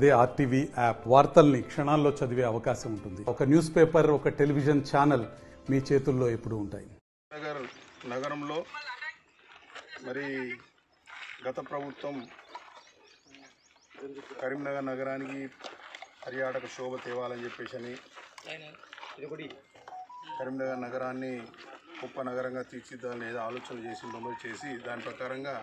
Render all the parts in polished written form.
అదే RTV app వార్తల్ని క్షణాల్లో చదివే అవకాశం ఉంటుంది. ఒక న్యూస్ పేపర్, ఒక టెలివిజన్ ఛానల్ మీ చేతుల్లో ఎప్పుడూ ఉంటాయి. నగరంలో మరి గత ప్రభుత్వం కరీంనగర్ నగరానికి పర్యాటక శోభ తేవాలని చెప్పేసి కరీంనగర్ నగరాన్ని గొప్ప నగరంగా తీర్చిద్దాలని ఏదో ఆలోచన చేసి దాని ప్రకారంగా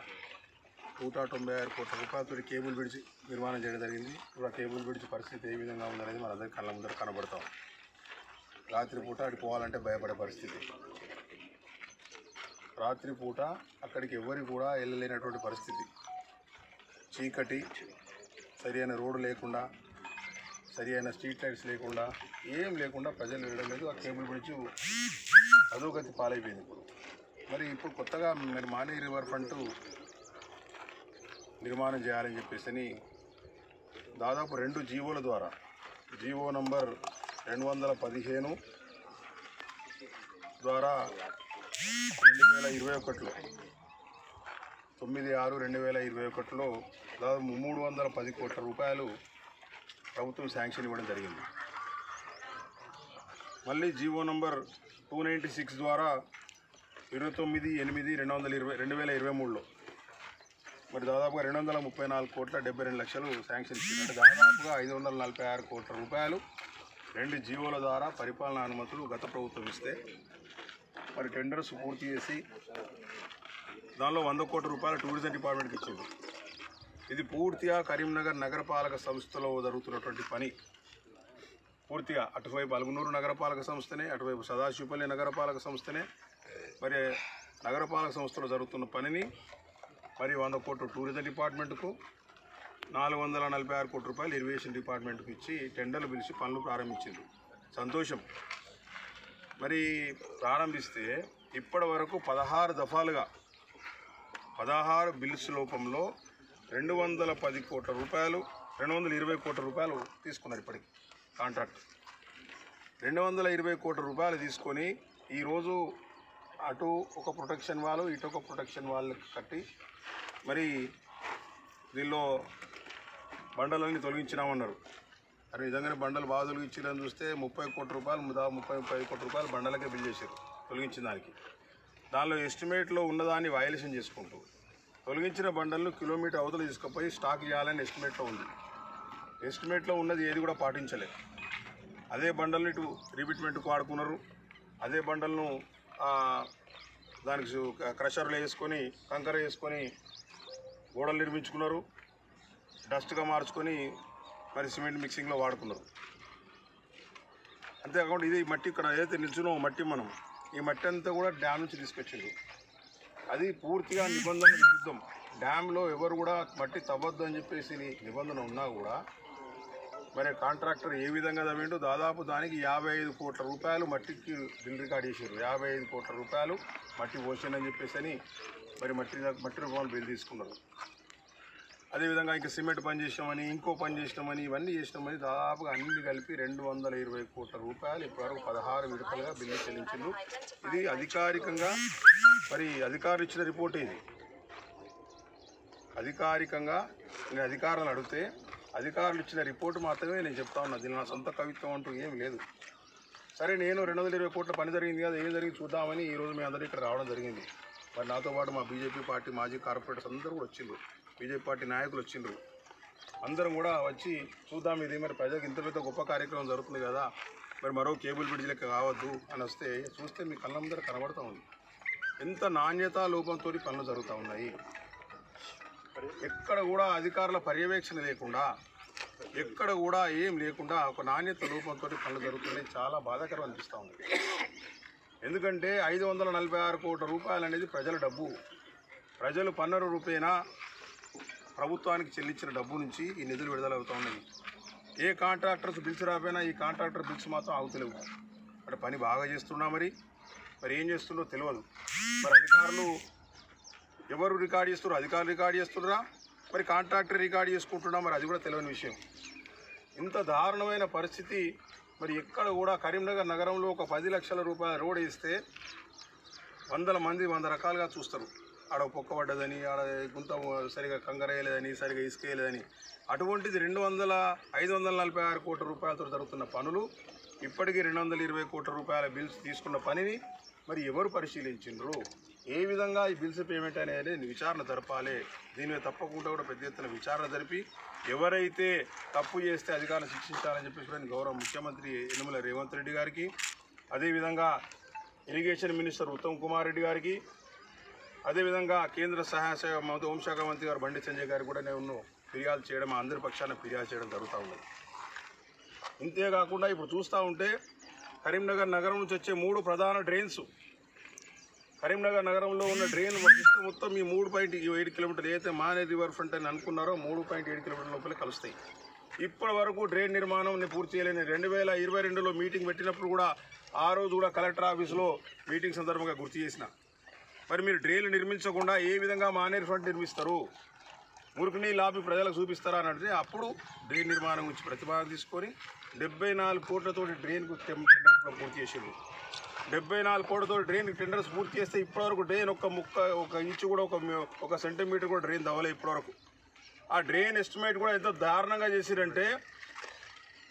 196 కోట్ల రూపాయలతో కేబుల్ బ్రిడ్జ్ నిర్మాణం చేయడం జరిగింది. ఇప్పుడు ఆ కేబుల్ బ్రిడ్జ్ పరిస్థితి ఏ విధంగా ఉందనేది మనందరికీ కళ్ళ ముందర కనబడతాం. రాత్రిపూట అక్కడికి పోవాలంటే భయపడే పరిస్థితి. రాత్రిపూట అక్కడికి ఎవరికి కూడా వెళ్ళలేనటువంటి పరిస్థితి. చీకటి, సరి అయిన రోడ్డు లేకుండా, సరి అయిన స్ట్రీట్ లైట్స్ లేకుండా, ఏం లేకుండా ప్రజలు వెళ్ళడం లేదు. ఆ కేబుల్ బ్రిడ్జ్ అధోగతి పాలైపోయింది. మరి ఇప్పుడు కొత్తగా మరి మానే రివర్ ఫ్రంట్ నిర్మాణం చేయాలని చెప్పేసి దాదాపు 2 జీవోల ద్వారా, జీవో నంబర్ 215 ద్వారా 2021లో 9/6/2021లో దాదాపు 310 కోట్ల రూపాయలు ప్రభుత్వం శాంక్షన్ ఇవ్వడం జరిగింది. మళ్ళీ జీవో నంబర్ 296 ద్వారా 29/8/2023లో మరి దాదాపుగా 234 కోట్ల 72 లక్షలు శాంక్షన్ ఇచ్చిందంటే దాదాపుగా 546 కోట్ల రూపాయలు 2 జీవోల ద్వారా పరిపాలనా అనుమతులు గత ప్రభుత్వం ఇస్తే మరి టెండర్స్ పూర్తి చేసి దానిలో 100 కోట్ల రూపాయలు టూరిజం డిపార్ట్మెంట్కి ఇచ్చింది. ఇది పూర్తిగా కరీంనగర్ నగరపాలక సంస్థలో జరుగుతున్నటువంటి పని. పూర్తిగా అటువైపు అలుగునూరు నగరపాలక సంస్థనే, అటువైపు సదాశివపల్లి నగరపాలక సంస్థనే, మరి నగరపాలక సంస్థలో జరుగుతున్న పనిని మరి 100 కోట్లు టూరిజం డిపార్ట్మెంట్కు, 446 కోట్ల రూపాయలు ఇరిగేషన్ డిపార్ట్మెంట్కు ఇచ్చి టెండర్లు పిలిచి పనులు ప్రారంభించింది. సంతోషం. మరి ప్రారంభిస్తే ఇప్పటి వరకు 16 దఫాలుగా 16 బిల్స్ రూపంలో 210 కోట్ల రూపాయలు, 220 కోట్ల రూపాయలు తీసుకున్నారు. ఇప్పటికి కాంట్రాక్ట్ 220 కోట్ల రూపాయలు తీసుకొని ఈరోజు అటు ఒక ప్రొటెక్షన్ వాళ్ళు, ఇటు ఒక ప్రొటెక్షన్ వాళ్ళు కట్టి మరి దీనిలో బండలన్నీ తొలగించినామన్నారు. మరి నిజంగానే బండలు బాగా తొలగించారని చూస్తే 30 కోట్ల రూపాయలు, 35 కోట్ల రూపాయలు బండలకే బిల్ చేశారు తొలగించిన దానికి. దానిలో ఎస్టిమేట్లో ఉన్నదాన్ని వయలేషన్ చేసుకుంటూ తొలగించిన బండలను కిలోమీటర్ అవతల తీసుకుపోయి స్టాక్ చేయాలని ఎస్టిమేట్లో ఉంది. ఎస్టిమేట్లో ఉన్నది ఏది కూడా పాటించలేదు. అదే బండల్ని ఇటు రీబిట్మెంట్కు వాడుకున్నారు. అదే బండలను దానికి క్రషర్లు వేసుకొని, కంకర వేసుకొని గోడలు నిర్మించుకున్నారు. డస్ట్గా మార్చుకొని మరి సిమెంట్ మిక్సింగ్లో వాడుకున్నారు. అంతేకాకుండా ఇది మట్టి, ఇక్కడ ఏదైతే నిల్చున్నామో మట్టి, మనం ఈ మట్టి అంతా కూడా డ్యామ్ నుంచి తీసుకొచ్చింది. అది పూర్తిగా నిబంధన విరుద్ధం. డ్యామ్లో ఎవరు కూడా మట్టి తవ్వద్దు అని చెప్పేసి నిబంధన ఉన్నా కూడా మరి కాంట్రాక్టర్ ఏ విధంగా తవ్విండు, దాదాపు దానికి 55 కోట్ల రూపాయలు మట్టికి బిల్ రికార్డ్ చేశారు. 55 కోట్ల రూపాయలు మట్టి పోసిందని చెప్పేసి మరి మట్టి రూపాయలు బిల్ తీసుకున్నారు. అదేవిధంగా ఇంకా సిమెంట్ పని చేసినామని, ఇంకో పని చేసినామని, ఇవన్నీ చేసినామని దాదాపుగా అన్ని కలిపి 220 కోట్ల రూపాయలు ఇప్పటివరకు 16 విడతలుగా బిల్లు చెల్లించారు. ఇది అధికారికంగా మరి అధికారులు ఇచ్చిన రిపోర్ట్. ఇది అధికారికంగా నేను అధికారులను అడిగితే అధికారులు ఇచ్చిన రిపోర్టు మాత్రమే నేను చెప్తా ఉన్నా. దీని నా సొంత కవిత్వం అంటూ ఏమి లేదు. సరే, నేను 220 కోట్ల పని జరిగింది కదా, ఏం జరిగింది చూద్దామని ఈరోజు మీ అందరూ ఇక్కడ రావడం జరిగింది. మరి నాతో పాటు మా బీజేపీ పార్టీ మాజీ కార్పొరేటర్స్ అందరూ కూడా వచ్చిండ్రు, బీజేపీ పార్టీ నాయకులు వచ్చిండ్రు. అందరం కూడా వచ్చి చూద్దాం, ఇది మరి ప్రజలకు ఇంత పెద్ద గొప్ప కార్యక్రమం జరుగుతుంది కదా, మరి మరో కేబుల్ బ్రిడ్జ్ లెక్క కావద్దు అని వస్తే చూస్తే మీ కళ్ళ ముందర కనబడుతూ ఉంది ఎంత నాణ్యతా లోపంతో పనులు జరుగుతూ ఉన్నాయి. ఎక్కడ కూడా అధికారుల పర్యవేక్షణ లేకుండా, ఎక్కడ కూడా ఏం లేకుండా ఒక నాణ్యత లోపంతో పనులు జరుగుతున్నాయి. చాలా బాధాకరం అనిపిస్తూ ఉంది. ఎందుకంటే 546 కోట్ల రూపాయలు అనేది ప్రజల డబ్బు. ప్రజలు పన్నుల రూపేణా ప్రభుత్వానికి చెల్లించిన డబ్బు నుంచి ఈ నిధులు విడుదలవుతూ ఉన్నాయి. ఏ కాంట్రాక్టర్స్ బిల్స్ రాపోయినా ఈ కాంట్రాక్టర్ బిల్స్ మాత్రం ఆగుతలేవు. అంటే పని బాగా చేస్తున్నా మరి ఏం చేస్తుండో తెలియదు. మరి అధికారులు ఎవరు రికార్డ్ చేస్తున్నారు? అధికారులు రికార్డ్ చేస్తున్నారా, మరి కాంట్రాక్టర్ రికార్డ్ చేసుకుంటున్నా, మరి అది కూడా తెలియని విషయం. ఇంత దారుణమైన పరిస్థితి. మరి ఎక్కడ కూడా కరీంనగర్ నగరంలో ఒక 10 లక్షల రూపాయల రోడ్ వేస్తే 100 మంది 100 రకాలుగా చూస్తారు. ఆడ పొక్క పడ్డదని, ఆడ గుంత సరిగా కంకరేయలేదని, సరిగా ఇసుకేయలేదని, అటువంటిది 546 కోట్ల రూపాయలతో జరుగుతున్న పనులు, ఇప్పటికీ 220 కోట్ల రూపాయల బిల్స్ తీసుకున్న పనిని మరి ఎవరు పరిశీలించిండ్రు? ఏ విధంగా ఈ బిల్స్ పేమెంట్ అనేది విచారణ జరపాలి. దీని మీద తప్పకుండా కూడా పెద్ద ఎత్తున విచారణ జరిపి ఎవరైతే తప్పు చేస్తే అధికారులు శిక్షించాలని చెప్పేసి గౌరవ ముఖ్యమంత్రి యనమల రేవంత్ రెడ్డి గారికి, అదేవిధంగా ఇరిగేషన్ మినిస్టర్ ఉత్తమ్ కుమార్ రెడ్డి గారికి, అదేవిధంగా కేంద్ర సహాయ హోంశాఖ మంత్రి గారు బండి సంజయ్ గారికి కూడా నేను ఫిర్యాదు చేయడం, అందరి పక్షాన ఫిర్యాదు చేయడం జరుగుతూ ఉన్నది. ఇంతేకాకుండా ఇప్పుడు చూస్తూ ఉంటే కరీంనగర్ నగరం నుంచి వచ్చే 3 ప్రధాన డ్రైన్స్, కరీంనగర్ నగరంలో ఉన్న డ్రైన్ మొత్తం ఈ 3.7 కిలోమీటర్లు ఏదైతే మానేర్ రివర్ ఫ్రంట్ అని అనుకున్నారో 3.7 కిలోమీటర్ల లోపలే కలుస్తాయి. ఇప్పటి వరకు డ్రైన్ నిర్మాణం పూర్తి చేయలేని 2022లో మీటింగ్ పెట్టినప్పుడు కూడా ఆ రోజు కూడా కలెక్టర్ ఆఫీసులో మీటింగ్ సందర్భంగా గుర్తు చేసిన, మరి మీరు డ్రైన్లు నిర్మించకుండా ఏ విధంగా మానేర్ ఫ్రంట్ నిర్మిస్తారు, మురికి నీళ్ళు ఆపి ప్రజలకు చూపిస్తారా అని అంటే అప్పుడు డ్రైన్ నిర్మాణం గురించి ప్రతిపాదన తీసుకొని 74 కోట్లతో డ్రైన్కు టెండర్స్ పూర్తి చేసింది. 74 కోట్లతో డ్రైన్ టెండర్స్ పూర్తి చేస్తే ఇప్పటివరకు డ్రైన్ ఒక ఇంచు కూడా ఒక సెంటీమీటర్ కూడా డ్రైన్ దవ్వలే ఇప్పటివరకు. ఆ డ్రైన్ ఎస్టిమేట్ కూడా ఎంత దారుణంగా చేసిరంటే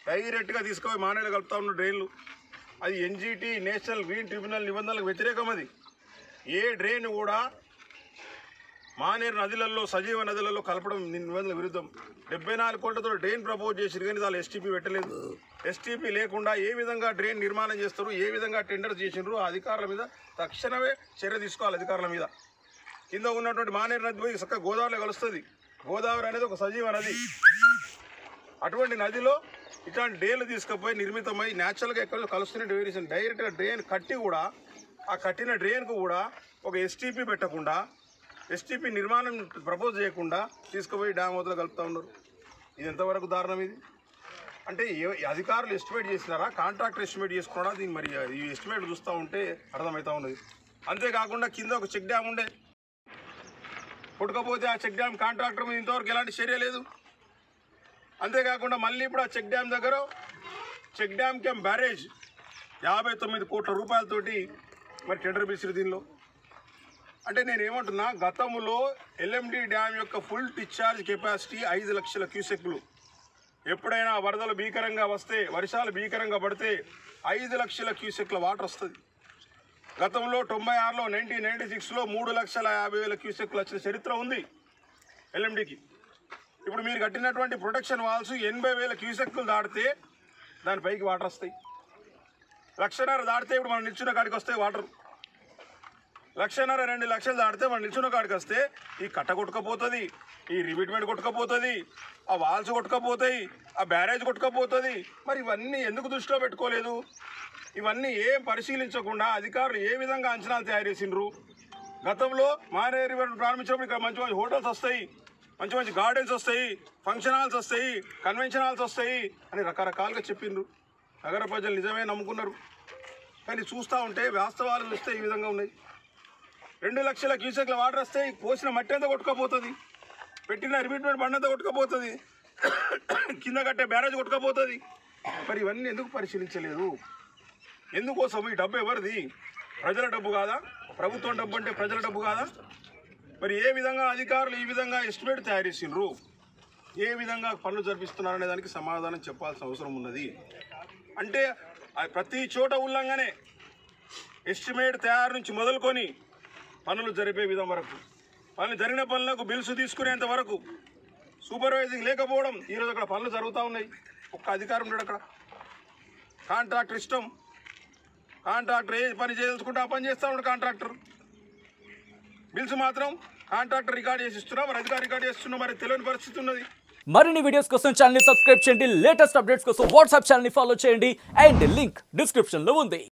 డైరెక్ట్గా తీసుకుపోయి మానేరు కలుపుతా ఉన్న డ్రైన్లు. అది ఎన్జీటీ నేషనల్ గ్రీన్ ట్రిబ్యునల్ నిబంధనలకు వ్యతిరేకం. అది ఏ డ్రైన్ కూడా మానేరు నదులలో సజీవ నదులలో కలపడం నిబంధనల విరుద్ధం. 74 కోట్లతో డ్రైన్ ప్రపోజ్ చేసిరు కానీ వాళ్ళు ఎస్టీపీ పెట్టలేదు. ఎస్టీపీ లేకుండా ఏ విధంగా డ్రైన్ నిర్మాణం చేస్తారు, ఏ విధంగా టెండర్స్ చేసినారు, ఆ అధికారుల మీద తక్షణమే చర్య తీసుకోవాలి. అధికారుల మీద కింద ఉన్నటువంటి మానేరు నది పోయి చక్కగా గోదావరిలో కలుస్తుంది. గోదావరి అనేది ఒక సజీవ నది. అటువంటి నదిలో ఇట్లాంటి డ్రైన్లు తీసుకుపోయి నిర్మితమై న్యాచురల్గా ఎక్కడో కలుస్తున్న వేరియేషన్ డైరెక్ట్గా డ్రైన్ కట్టి కూడా ఆ కట్టిన డ్రైన్కు కూడా ఒక ఎస్టీపీ పెట్టకుండా, ఎస్టీపీ నిర్మాణం ప్రపోజ్ చేయకుండా తీసుకుపోయి డ్యామ్ అవతల కలుపుతూ ఉన్నారు. ఇది ఎంతవరకు దారుణం? ఇది అంటే అధికారులు ఎస్టిమేట్ చేసినారా, కాంట్రాక్టర్ ఎస్టిమేట్ చేసుకున్నారా? దీన్ని మరి ఈ ఎస్టిమేట్ చూస్తూ ఉంటే అర్థమవుతూ ఉన్నది. అంతేకాకుండా కింద ఒక చెక్ డ్యామ్ ఉండే, పుట్టకపోతే ఆ చెక్ డ్యామ్ కాంట్రాక్టర్ మీద ఇంతవరకు ఎలాంటి చర్య లేదు. అంతేకాకుండా మళ్ళీ ఇప్పుడు ఆ చెక్ డ్యామ్ దగ్గర చెక్ డ్యామ్ క్యామ్ బ్యారేజ్ 59 కోట్ల రూపాయలతోటి మరి టెండర్ పిలిచారు దీనిలో. అంటే నేను ఏమంటున్నా, గతంలో ఎల్ఎండి డ్యామ్ యొక్క ఫుల్ డిశ్చార్జ్ కెపాసిటీ 5 లక్షల క్యూసెక్లు. ఎప్పుడైనా వరదలు భీకరంగా వస్తే, వర్షాలు భీకరంగా పడితే 5 లక్షల క్యూసెక్ల వాటర్ వస్తుంది. గతంలో 96లో 1996లో 3,50,000 క్యూసెక్లు వచ్చిన చరిత్ర ఉంది ఎల్ఎండికి. ఇప్పుడు మీరు కట్టినటువంటి ప్రొటెక్షన్ వాల్స్ 80,000 క్యూసెక్లు దాటితే దానిపైకి వాటర్ వస్తాయి. 1,50,000 దాటితే ఇప్పుడు మనం నిల్చున్న కాడికి వస్తాయి వాటర్. 1,50,000 2 లక్షలు దాటితే మనం నిల్చున్న కాడికి వస్తే ఈ కట్ట కొట్టుకపోతుంది, ఈ రిబిట్మెంట్ కొట్టుకపోతుంది, ఆ వాల్స్ కొట్టుకపోతాయి, ఆ బ్యారేజ్ కొట్టుకపోతుంది. మరి ఇవన్నీ ఎందుకు దృష్టిలో పెట్టుకోలేదు? ఇవన్నీ ఏం పరిశీలించకుండా అధికారులు ఏ విధంగా అంచనాలు తయారు చేసిండ్రు? గతంలో మానేరు ప్రారంభించినప్పుడు ఇక్కడ మంచి మంచి హోటల్స్ వస్తాయి, మంచి మంచి గార్డెన్స్ వస్తాయి, ఫంక్షన్ హాల్స్ వస్తాయి, కన్వెన్షన్ హాల్స్ వస్తాయి అని రకరకాలుగా చెప్పిండ్రు. నగర ప్రజలు నిజమే నమ్ముకున్నారు. కానీ చూస్తూ ఉంటే వాస్తవాలు చూస్తే ఈ విధంగా ఉన్నాయి. 2 లక్షల క్యూసెక్ల వాటర్ వస్తే పోసిన మట్టి అంతా కొట్టుకపోతుంది, పెట్టిన రిబిట్మెంట్ బండంతా కొట్టుకపోతుంది, కింద కట్టే బ్యారేజ్ కొట్టుకపోతుంది. మరి ఇవన్నీ ఎందుకు పరిశీలించలేదు? ఎందుకోసం? ఈ డబ్బు ఎవరిది? ప్రజల డబ్బు కాదా? ప్రభుత్వం డబ్బు అంటే ప్రజల డబ్బు కాదా? మరి ఏ విధంగా అధికారులు ఈ విధంగా ఎస్టిమేట్ తయారు చేసిండ్రు, ఏ విధంగా పనులు జరిపిస్తున్నారనే దానికి సమాధానం చెప్పాల్సిన అవసరం ఉన్నది. అంటే ప్రతి చోట ఉల్లంఘనే. ఎస్టిమేట్ తయారు నుంచి మొదలుకొని పనులు జరిపే విధం వరకు, పనులు జరిగిన పనులకు బిల్స్ తీసుకునేంత వరకు సూపర్వైజింగ్ లేకపోవడం. ఈరోజు అక్కడ పనులు జరుగుతూ ఉన్నాయి. ఒక్క అధికారం ఉన్నాడు అక్కడ. కాంట్రాక్టర్ ఇష్టం, కాంట్రాక్టర్ ఏ పని చేయదలుచుకుంటే ఆ పని చేస్తూ ఉన్నాడు కాంట్రాక్టర్. బిల్స్ మాత్రం కాంట్రాక్టర్ రికార్డ్ చేసి ఇస్తున్నా, మరి అధికారి రికార్డ్ చేస్తున్నా, మరి తెలియని పరిస్థితి ఉన్నది. మరిన్ని వీడియోస్ కోసం ఛానల్ ని సబ్స్క్రైబ్ చేయండి, లేటెస్ట్ అప్డేట్స్ కోసం వాట్సాప్ ఛానల్ ని ఫాలో చేయండి, అండ్ లింక్ డిస్క్రిప్షన్ లో ఉంది.